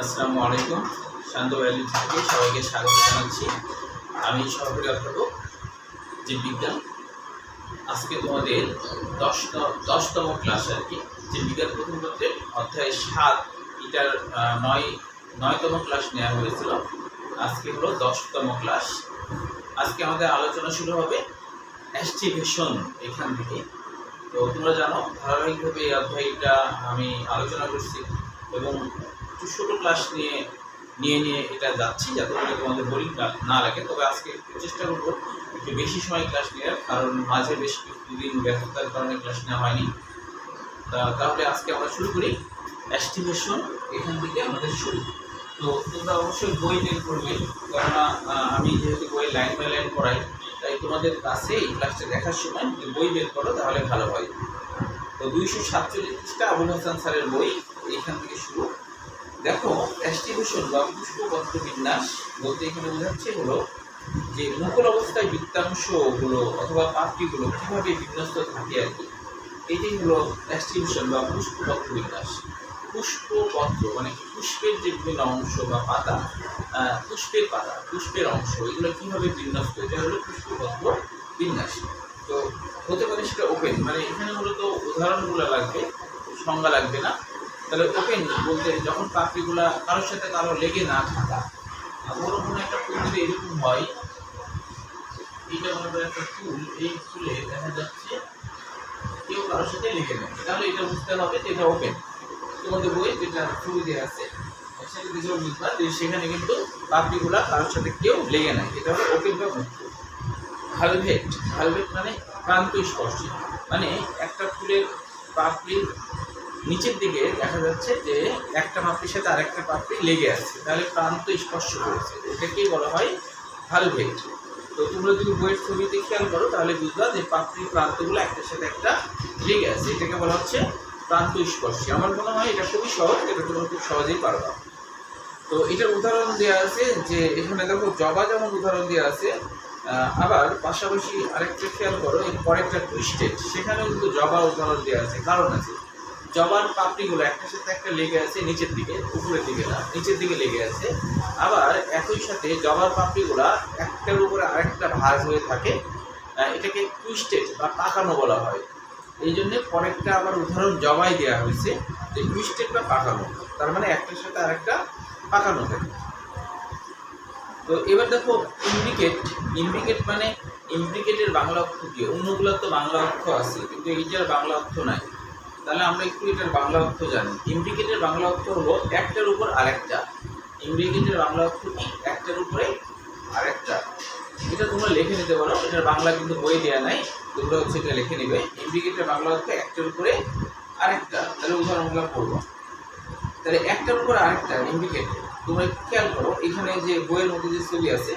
আসসালামু আলাইকুম। শান্ত ভ্যালি থেকে সবাইকে স্বাগত জানাচ্ছি। আমি সহকারী অধ্যাপক জীববিজ্ঞান। আজকে তোমাদের দশতম ক্লাস আর কি, জীববিজ্ঞান প্রথম পত্রের অধ্যায় 7, এটার নয়তম ক্লাস নেওয়া হয়েছিল। আজকে হলো 10তম ক্লাস। আজকে আমাদের আলোচনা শুরু হবে অ্যাস্টিভেশন এখান থেকে। তো তোমরা জানো ধারাবাহিকভাবে এই অধ্যায়টা আমি আলোচনা করছি এবং একটু ছোটো ক্লাস নিয়ে এটা যাচ্ছি, যাতে করে তোমাদের বোরিং না লাগে। তবে আজকে চেষ্টা করবো একটু বেশি সময় ক্লাস নেওয়ার, কারণ মাঝে বেশ কিছুদিন ব্যস্ততার কারণে ক্লাস নেওয়া হয়নি। তাহলে আজকে আমরা শুরু করি অ্যাস্টিভেশন এখান থেকে আমাদের শুরু। তো তোমরা অবশ্যই বই বের করবে, কেননা আমি যেহেতু বই লাইন বাই লাইন পড়াই, তাই তোমাদের কাছে এই ক্লাসটা দেখার সময় যদি বই বের করো তাহলে ভালো হয়। তো 247 আবুল হাসান স্যারের বই, এইখান থেকে শুরু। দেখো, অ্যাস্টিভেশন বা পুষ্পপত্র বিন্যাস বলতে এখানে বোঝাচ্ছে হলো যে মুকুল অবস্থায় বৃত্তাংশগুলো অথবা পাপড়িগুলো কীভাবে বিন্যস্ত থাকে আর কি, এটাই হলো অ্যাস্টিভেশন বা পুষ্পপত্র বিন্যাস। পুষ্পপত্র মানে পুষ্পের যে বিভিন্ন অংশ বা পাতা, পুষ্পের অংশ, এগুলো কীভাবে বিন্যস্ত, এটা হলো পুষ্পপত্র বিন্যাস। তো হতে পারে সেটা ওপেন, মানে এখানে মূলত উদাহরণগুলো লাগবে, সংজ্ঞা লাগবে না। তাহলে ওপেন বলতে যখন পাপড়িগুলা কারোর সাথে কারো লেগে না থাকা। বড় কোনো একটা ফুল যদি এরকম হয়, এইটা মনে করে একটা ফুল, এই ফুলে দেখা যাচ্ছে কেউ কারোর সাথে লেগে নেয়, তাহলে এটা বুঝতে হবে যে এটা ওপেন। তোমাদের বই যেটা ছবি দেওয়া আছে সেটা দেখেও বুঝবা যে সেখানে কিন্তু পাপড়িগুলা কারোর সাথে কেউ লেগে নেয়, এটা হলো ওপেন বা মুক্ত। ভালভেট মানে প্রান্ত স্পর্শী, মানে একটা ফুলের পাপড়ির নিচের দিকে দেখা যাচ্ছে যে একটা পাপড়ির সাথে আরেকটা পাপড়ি লেগে আছে, তাহলে প্রান্ত স্পর্শ করেছে, এটাকেই বলা হয় ভালভেট। তো তোমরা যদি বইয়ের ছবিতে খেয়াল করো তাহলে বুঝবা যে পাপড়ির প্রান্তগুলো একটার সাথে একটা লেগে আছে, এটাকে বলা হচ্ছে প্রান্ত স্পর্শী। আমার মনে হয় এটা খুবই সহজ, এটা তোমরা খুব সহজেই পারবা। তো এটার উদাহরণ দেওয়া আছে যে এখানে দেখো জবা যেমন উদাহরণ দেওয়া আছে, আবার পাশাপাশি আরেকটা খেয়াল করো, এর পরেরটা টুইস্টেড, সেখানেও কিন্তু জবা উদাহরণ দেওয়া আছে, কারণ আছে। জবার পাপড়িগুলো একটার সাথে একটা লেগে আছে নিচের দিকে, উপরের দিকে না, নিচের দিকে লেগে আছে। আবার একই সাথে জবার পাপড়িগুলা একটার উপরে আরেকটা ভাঁজ হয়ে থাকে, এটাকে টুইস্টেড বা পাকানো বলা হয়। এই জন্যে পরেরটা আবার উদাহরণ জবাই দেওয়া হয়েছে যে টুইস্টেড বা পাকানো, তার মানে একটার সাথে আরেকটা পাকানো থাকে। তো এবার দেখো ইমব্রিকেট মানে ইমব্রিকেটের বাংলা অর্থ কি? অন্যগুলোর তো বাংলা অর্থ আছে, কিন্তু এইটার বাংলা অর্থ নাই। তাহলে আমরা একটু এটার বাংলা অর্থ জানি। ইমব্রিকেটের বাংলা অর্থ হলো একটার উপর আরেকটা। ইমব্রিকেটের বাংলা অর্থ কি? একটার উপরে আরেকটা। এটা তোমরা লিখে নিতে পারো, এটার বাংলা কিন্তু বই দেওয়া নাই, তোমরা হচ্ছে এটা লিখে নিবে। ইমব্রিকেটের বাংলা অর্থ একটার উপরে আরেকটা। তাহলে উদাহরণগুলো পড়বো। তাহলে একটার উপর আরেকটা ইমব্রিকেট, তোমরা খেয়াল করো এখানে যে বইয়ের মধ্যে যে ছবি আছে,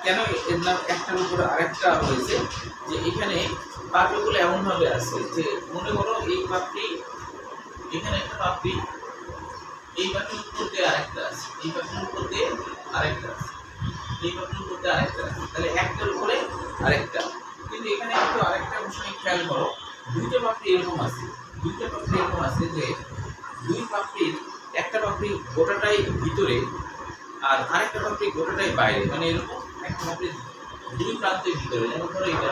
কেন এর নাম একটার উপর আরেকটা হয়েছে? যে এখানে পাপড়িগুলো এমনভাবে আছে যে মনে করো এই পাপড়ি, এখানে একটা পাপড়ি, এই পাপড়ির উপর দিয়ে আরেকটা আছে, এই পাপড়ির উপর দিয়ে আরেকটা আছে, এই পাপড়ির উপর দিয়ে আরেকটা আছে, তাহলে একটার উপরে আরেকটা। কিন্তু এখানে একটু আরেকটা বিষয় খেয়াল করো, দুইটা পাপড়ি এরকম আছে যে দুই পাপড়ির একটা পাপড়ি গোটাটাই ভিতরে আর আরেকটা পাপড়ি গোটাটাই বাইরে, মানে এরকম একটা পাপড়ি দুই প্রান্তের ভিতরে। যেমন ধরো এটা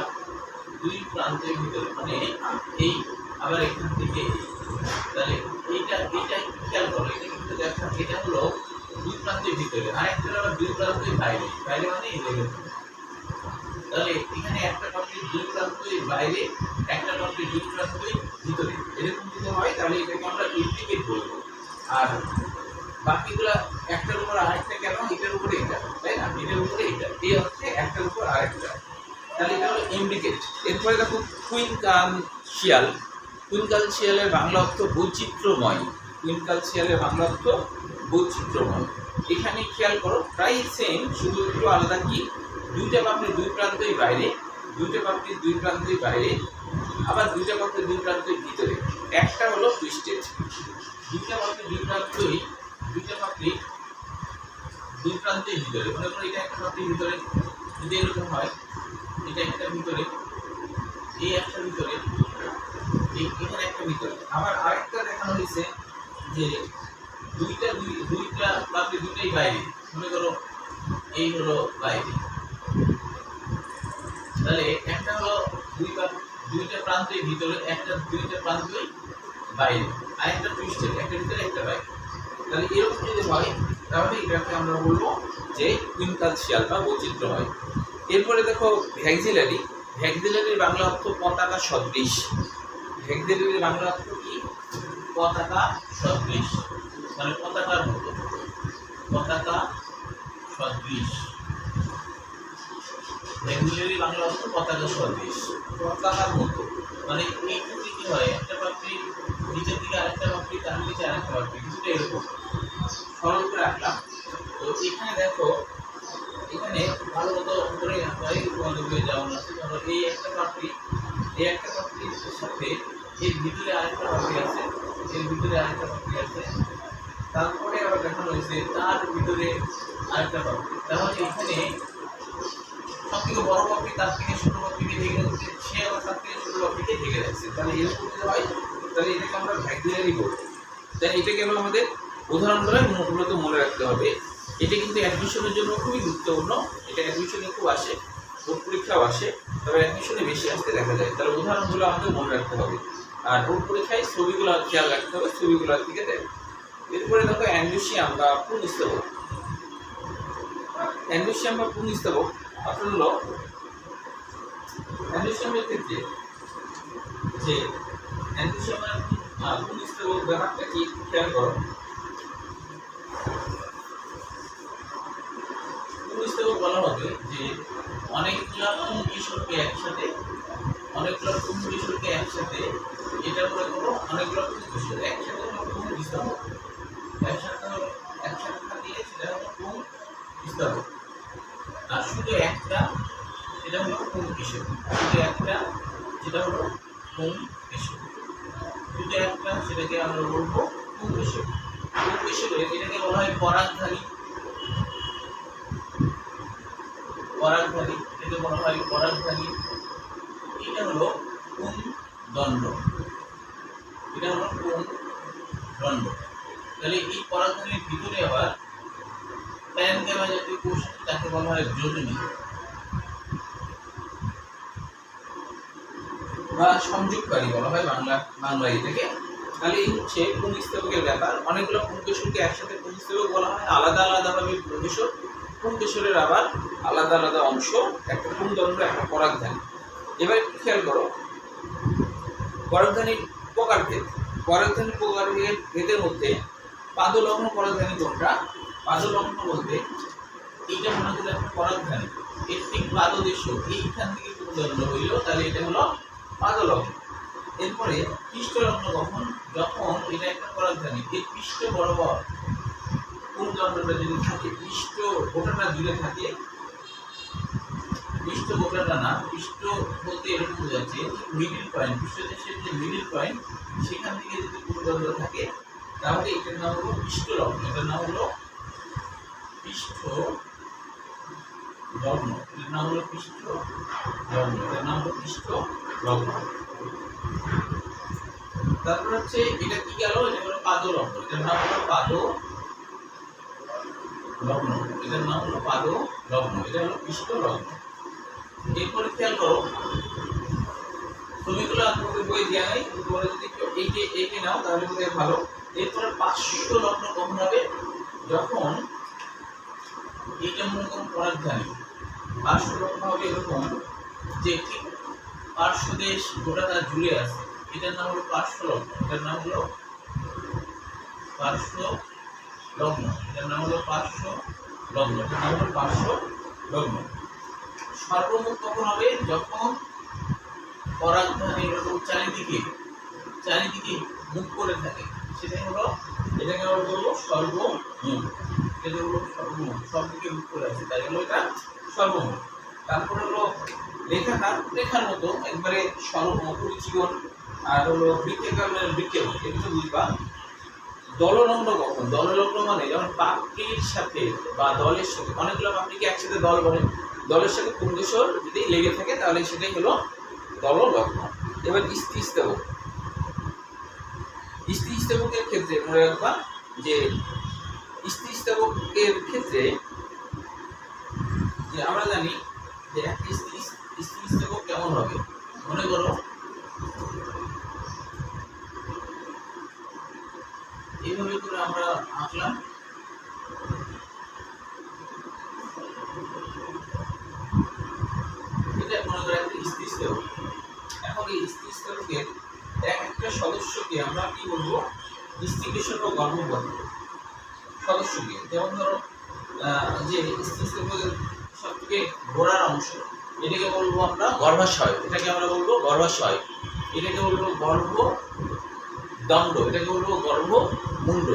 দুই প্রান্তের ভিতরে, মানে এই আবার এখান থেকে, তাহলে এইটা খেয়াল করো, এটা কিন্তু দেখা, এটা হলো দুই প্রান্তের ভিতরে, আরেকটা আবার দুই প্রান্তের বাইরে, মানে এই জায়গায়। তাহলে এখানে একটা পাপড়ির দুই প্রান্তই বাইরে, একটা পাপড়ির দুই প্রান্তই ভিতরে, এরকম যদি হয় তাহলে এটাকে আমরা ইমব্রিকেট বলবো। আর বাকিগুলা একটার উপর আরেকটা, কেন? এটার উপরে এটা, তাই না? এটার উপরে এটা, এই হচ্ছে একটার উপর আরেকটা, তাহলে এটা হলো ইমব্রিকেট। এরপরে দেখো কুইনকালশিয়ালের বাংলা অর্থ বৈচিত্র্যময়। কুইনকালশিয়ালের বাংলা অর্থ বৈচিত্র্যময়। এখানে খেয়াল করো প্রায় সেম, শুধু একটু আলাদা কি, দুইটা পাপড়ির দুই প্রান্তই বাইরে, দুইটা পাপড়ির দুই প্রান্তই বাইরে, আবার দুইটা পাপড়ির দুই প্রান্তই ভিতরে। একটা হলো টুইস্টেড, দুইটা পাপড়ির দুই প্রান্তই ভিতরে, মনে করো এটা একটা পাপড়ির ভিতরে, যদি এরকম হয়, এটা একটা ভিতরে, এই একটা ভিতরে, এখানে একটা ভিতরে। আবার আরেকটা দেখানো হয়েছে যে দুইটা প্রান্তে দুইটাই বাইরে, মনে করো এই হলো বাইরে, তাহলে একটা হলো দুইটা প্রান্তের ভিতরে, দুইটা প্রান্তই বাইরে, আর একটা পৃষ্ঠের, একটা ভিতরে একটা বাইরে। তাহলে এরকম যদি হয় তাহলে এটাকে আমরা বলবো যে কুইনকালশিয়াল বা বৈচিত্র্য হয়। এরপরে দেখো ভ্যাক্সিলারি। ভ্যাক্সিলারির বাংলা অর্থ পতাকা সদৃশ। ভ্যাক্সিলারির বাংলা অর্থ কি? পতাকা সদৃশ, মানে পতাকার মতো, পতাকা সদৃশ। ভ্যাক্সিলারি বাংলা অর্থ পতাকা সদৃশ, পতাকার মতো। মানে এই ক্ষেত্রে কি হয়, একটা পাপড়ি নিচের দিকে আরেকটা পাপড়ি, তার নিচে আরেকটা পাপড়ি, কিছুটা এরকম সরল করে রাখলাম। তো এখানে দেখো, এখানে ভালো মতো করে যেমন আছে, ধরো এই একটা পাপড়ির সাথে এর ভিতরে আরেকটা পাপড়ি আছে, এর ভিতরে আরেকটা পাপড়ি আছে, তারপরে আবার দেখানো হয়েছে তার ভিতরে আরেকটা পাপড়ি। তাহলে এখানে সব থেকে বড় পাপড়ি তার থেকে ছোট পাপড়িকে ঢেকে রাখছে, সে আবার তার থেকে ছোট পাপড়িকে ঢেকে রাখছে। তাহলে এরকম যদি হয় তাহলে এটাকে আমরা ভ্যাক্সিলারি বলবো। তাই এটাকে আমাদের উদাহরণগুলো মূলত মনে রাখতে হবে। এটা কিন্তু অ্যাডমিশনের জন্য খুবই গুরুত্বপূর্ণ। এটা অ্যাডমিশনে খুব আসে, বোর্ড পরীক্ষাও আসে, তবে অ্যাডমিশনে বেশি আসতে দেখা যায়। তাহলে উদাহরণগুলো আমাদের মনে রাখতে হবে, আর বোর্ড পরীক্ষায় ছবিগুলো খেয়াল রাখতে হবে, ছবিগুলোর দিকে দেয়। এরপরে দেখো অ্যান্ডোসিয়াম বা পুংস্তবক। অ্যান্ডোসিয়াম বা পুংস্তবক অর্থাৎ হলো অ্যান্ডোসিয়ামের ক্ষেত্রে যে অ্যান্ডোসিয়ামের পুংস্তবক ব্যাপারটা কি খেয়াল করো। পুংস্তবক বলা হবে যে অনেকগুলা পুংকেশরকে একসাথে, এটা মনে করো অনেকগুলো পুংকেশর একসাথে হলো পুংস্তবক, একসাথে থাকলে সেটা হলো পুংস্তবক। আর শুধু একটা সেটা হলো পুংকেশর, যেটা হলো পুংকেশর, শুধু একটা সেটাকে আমরা বলবো পুংকেশর। পুংকেশরে এটাকে বলা হয় পরাগধানী, এটাকে বলা হয় পরাগধানী। এটা হলো পুংদণ্ড, তাহলে এই পরাগধানীর ভিতরে আবার প্যারেনকাইমা জাতীয় কোষ, তাকে বলা হয় যোজনী বা সংযোগকারী বলা হয় বাংলায় এটাকে। তাহলে এই হচ্ছে পুংস্তবকের ব্যাপার। অনেকগুলো পুংকেশরকে একসাথে পুংস্তবক বলা হয়, আলাদা আলাদাভাবে পুংকেশর। পুংকেশরের আবার আলাদা আলাদা অংশ, একটা পুংদণ্ড, একটা পরাগধানী। এবার একটু খেয়াল করো পরাগধানীর প্রকারভেদ। পরাগধানীর প্রকারভেদের মধ্যে পাদলগ্ন পরাগধানী কোনটা? পাদলগ্ন বলতে এইটা মনে করি একটা পরাগধানী, এর ঠিক পাদদেশ এইখান থেকে পুংদণ্ড হইল, তাহলে এটা হলো পাদলগ্ন। এরপরে পৃষ্ঠলগ্ন কখন? যখন এটা একটা পরাগধানী, এর পৃষ্ঠ বরাবর পুংদণ্ডটা যদি থাকে, পৃষ্ঠ গোটাটা জুড়ে থাকে, পৃষ্ঠ গোটাটা না, পৃষ্ঠ বলতে এরকম বোঝাচ্ছে মিডিল পয়েন্ট, পৃষ্ঠদেশের যে মিডিল পয়েন্ট সেখান থেকে যদি পুংদণ্ড থাকে তাহলে এটার নাম হলো পৃষ্ঠলগ্ন। এটার নাম হলো পৃষ্ঠলগ্ন, এটার নাম হলো পৃষ্ঠলগ্ন। তারপর হচ্ছে এটা কি গেল, এটা হলো পাদলগ্ন, এটার নাম হলো পাদলগ্ন, এটা হলো পৃষ্ঠলগ্ন। এরপরে খেয়াল করো ছবিগুলো তোমাদের বই দেওয়া নেই, তোমরা যদি এইকে নাও তাহলে বোধহয় ভালো। এরপরে পার্শ্বলগ্ন কখন হবে? যখন এইটা মনে করো পরাগধানী, পার্শ্বলগ্ন হবে এরকম যে ঠিক পার্শ্বদেশ গোটাটা জুড়ে আছে, এটার নাম হলো পার্শ্বলগ্ন, এটার নাম হলো পার্শ্বলগ্ন। সর্বমুখ কখন হবে? যখন পরাগধানী এরকম চারিদিকে মুখ করে থাকে, সেটাই হলো, এটাকে আমরা বলবো সর্বমুখ। এটা হলো সর্বমুখ, সব দিকে মুখ করে আছে, তাই হলো এটা সর্বমুখ। তারপর হলো রেখার মতো একবারে পরিচিকন, আর হলো বৃক্ষের মতো, এটা বুঝবা। দললগ্ন কখন? দললগ্ন মানে যেমন পাপড়ির সাথে বা দলের সাথে, অনেকগুলো পাপড়িকে একসাথে দল বলে, দলের সাথে পুংকেশর যদি লেগে থাকে তাহলে সেটাই হলো দললগ্ন। এবার স্ত্রীস্তবকের ক্ষেত্রে মনে রাখবা যে স্থিতিস্থাপকের ক্ষেত্রে যে আমরা জানি যে একটা স্থিতিস্থাপক কেমন হবে। মনে করো এইভাবে করে আমরা আঁকলাম, এটা মনে করো একটা স্থিতিস্থাপক। এখন এই স্থিতিস্থাপকের এক একটা সদস্যকে আমরা কি বলবো, স্থিতিশীল ও গর্ভপথ সদস্যকে। যেমন ধরো যে স্থিতিস্থাপকের সবথেকে গোড়ার অংশ, এটাকে বলবো আমরা গর্ভাশয়, এটাকে আমরা বলবো গর্ভাশয়, এটাকে বলবো গর্ভদণ্ড, এটাকে বলবো গর্ভমুণ্ড।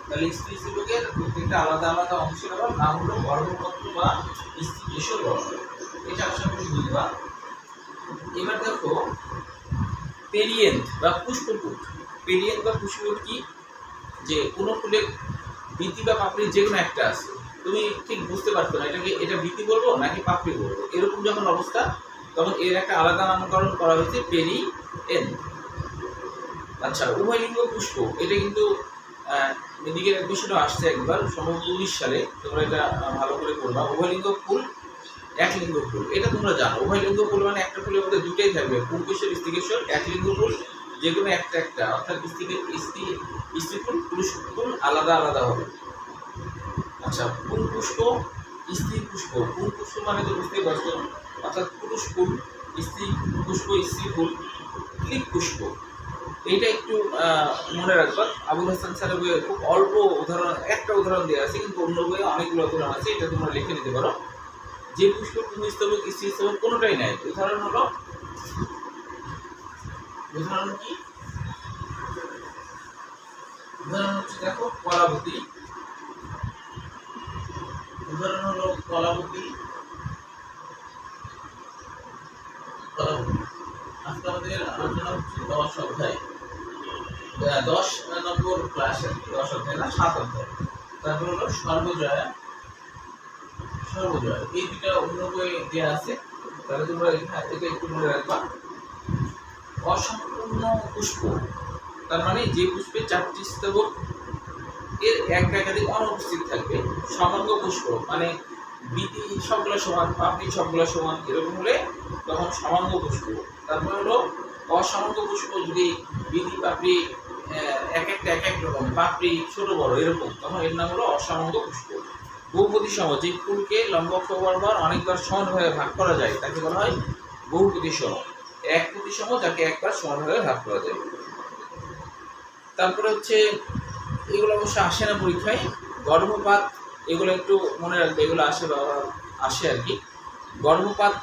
তাহলে স্থিতিস্থাপকের প্রত্যেকটা আলাদা আলাদা অংশের আবার নাম হলো গর্ভপত্র বা স্থিতিশীল গর্ভ। এটা আশা করি বুঝবা। এবার দেখো পেরিয়েন্ট বা পুষ্পপুট। পেরিয়েন্ট বা পুষ্পপুট কি, যে কোনো ফুলের বীতি বা পাপড়ি যে কোনো একটা আছে, তুমি ঠিক বুঝতে পারছো না এটা বীতি বলবো নাকি পাপড়ি বলবো, এরকম যখন অবস্থা তখন এর একটা আলাদা নামকরণ করা হয়েছে পেরিয়েন্ট। আচ্ছা, উভয়লিঙ্গ পুষ্প, এটা কিন্তু মেডিকেল অ্যাডমিশনও আসছে একবার, সম্ভবত 19 সালে, তোমরা এটা ভালো করে পড়বা। উভয়লিঙ্গ ফুল, এক লিঙ্গ ফুল, এটা তোমরা জানো। উভয়লিঙ্গ ফুল মানে একটা ফুলের মধ্যে দুটাই থাকবে, পুংকেশর স্ত্রীকেশর। এক লিঙ্গ ফুল যে কোনো একটা অর্থাৎ স্ত্রী ফুল পুরুষ ফুল আলাদা আলাদা হবে। আচ্ছা, পুং পুষ্প, স্ত্রী পুষ্প। পুং পুষ্প মানে তো বুঝতেই পারছো, অর্থাৎ পুরুষ ফুল, স্ত্রী পুষ্প, স্ত্রী ফুল, ক্লিপ পুষ্প। এইটা একটু মনে রাখবা। আবুল হাসান স্যারের বইয়ে খুব অল্প উদাহরণ, একটা উদাহরণ দেওয়া আছে, কিন্তু অন্য বইয়ে অনেকগুলো উদাহরণ আছে, এটা তোমরা লিখে নিতে পারো। যে পুষ্প পুংস্তবক, স্ত্রীস্তবক কোনোটাই নাই। উদাহরণ হলো, উদাহরণ কি, উদাহরণ হচ্ছে দেখো কলাবতী, উদাহরণ হলো কলাবতী। আজকে আমাদের আলোচনা হচ্ছে 10 অধ্যায়, 10 নম্বর ক্লাস, 10 অধ্যায় না 7 অধ্যায়। তারপর হলো সর্বজয়া, সর্বজয়া, এই দুটা অন্য বই দেওয়া আছে, তাহলে তোমরা এটা একটু মনে রাখবা। অসম্পূর্ণ পুষ্প, তার মানে যে পুষ্পে 4টি স্তবক এর একাধিক অনুপস্থিত থাকবে। সমাঙ্গ পুষ্প মানে বীতি সবগুলো সমান, পাপড়ি সবগুলো সমান, এরকম হলে তখন সমাঙ্গ পুষ্প। তারপর হলো অসমাঙ্গ পুষ্প, যদি বীতি পাপড়ি এক এক রকম, পাপড়ি ছোট বড় এরকম, তখন এর নাম হলো অসমাঙ্গ পুষ্প। বহুপতি সম, যে ফুলকে লম্ব অক্ষ বরাবর অনেকবার সমানভাবে ভাগ করা যায় তাকে বলা হয় বহুপতি সম। এক প্রতিসম যাকে একবার সমানভাবে ভাগ করা যায়। তারপরে হচ্ছে এগুলো অবশ্য আসে না পরীক্ষায়, গর্ভপাত, এগুলো একটু মনে রাখবে, এগুলো আসে আর কি। গর্ভপাত,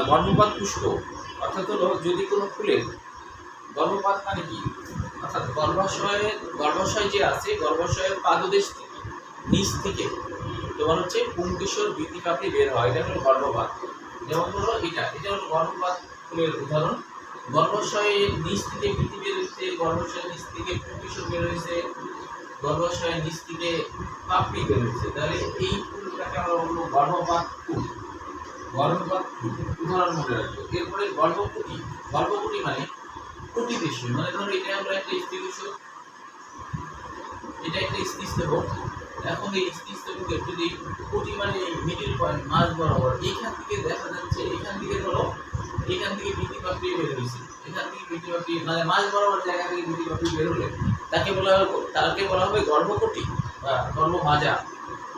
গর্ভপাত পুষ্প অর্থাৎ হলো যদি কোনো ফুলের গর্ভপাত মানে কি, অর্থাৎ গর্ভাশয় যে আছে, গর্ভাশয়ের পাদদেশ থেকে নিচ থেকে তোমার হচ্ছে পুংকেশর বীতি পাপড়ি বের হয়, এটা হলো গর্ভপাত। যেমন ধরো এটা হলো গর্ভপাত ফুলের উদাহরণ। গর্ভাশয়ের নিচ থেকে বীতি বের হয়েছে, গর্ভাশয়ের নিচ থেকে পুংকেশর বের হয়েছে, গর্ভাশয়ের নিচ থেকে পাপড়ি বের হয়েছে, তাহলে এই ফুলটাকে আমরা বলবো গর্ভপাত ফুল। গর্ভপাত ফুল উদাহরণ মনে রাখবো। এরপরে গর্ভকুটি, গর্ভকুটি মানে কুটি বেশি, মানে ধরো এটা আমরা একটা স্ত্রীকেশর, এটা একটা স্থিতিস্থাপক। এখন এই স্থিতিস্থাপকের যদি কুটি মানে মিডিল পয়েন্ট, মাঝ বরাবর, এইখান থেকে দেখা যাচ্ছে, এখান থেকে ধরো এখান থেকে বীতি পাপড়ি বের হয়েছে, এখান থেকে বীতি পাপড়ি মানে মাঝ বরাবর জায়গা থেকে বীতি পাপড়ি বের হলে তাকে বলা হবে গর্ভকুটি বা গর্ভমাজা।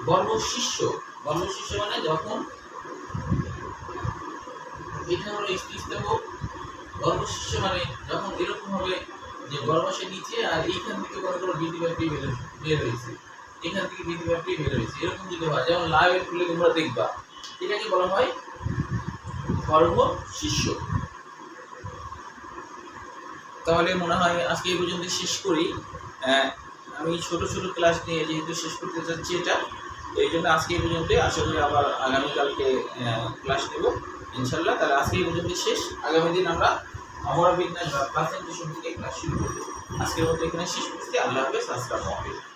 গর্ভশিষ্য, গর্ভশিষ্য মানে যখন, এটা হলো স্থিতিস্থাপক। গর্ভশিষ্য মানে যখন এরকম হবে যে গর্ভাশয়ের নিচে আর এইখান থেকে বড় বড় বীতি পাপড়ি বের হয়েছে, এখান থেকে বীতি পাপড়ি বের হয়েছে, এরকম যদি হয়, যেমন লাউয়ের ফুলে তোমরা দেখবা, এটাকে বলা হয় গর্ভশিষ্য। তাহলে মনে হয় আজকে এই পর্যন্ত শেষ করি। আমি ছোট ছোট ক্লাস নিয়ে যেহেতু শেষ করতে চাচ্ছি এটা, এই জন্য আজকে এই পর্যন্ত। আশা করি আবার আগামীকালকে ক্লাস নেব ইনশাল্লাহ। তাহলে আজকে এই পর্যন্ত শেষ, আগামী দিন আমরা আমরা বিজ্ঞান বা প্রেজেন্টেশন থেকে ক্লাস শুরু করব। আজকের মতো এখানে শেষ করছি। আল্লাহ হাফেজ, আসসালামু আলাইকুম।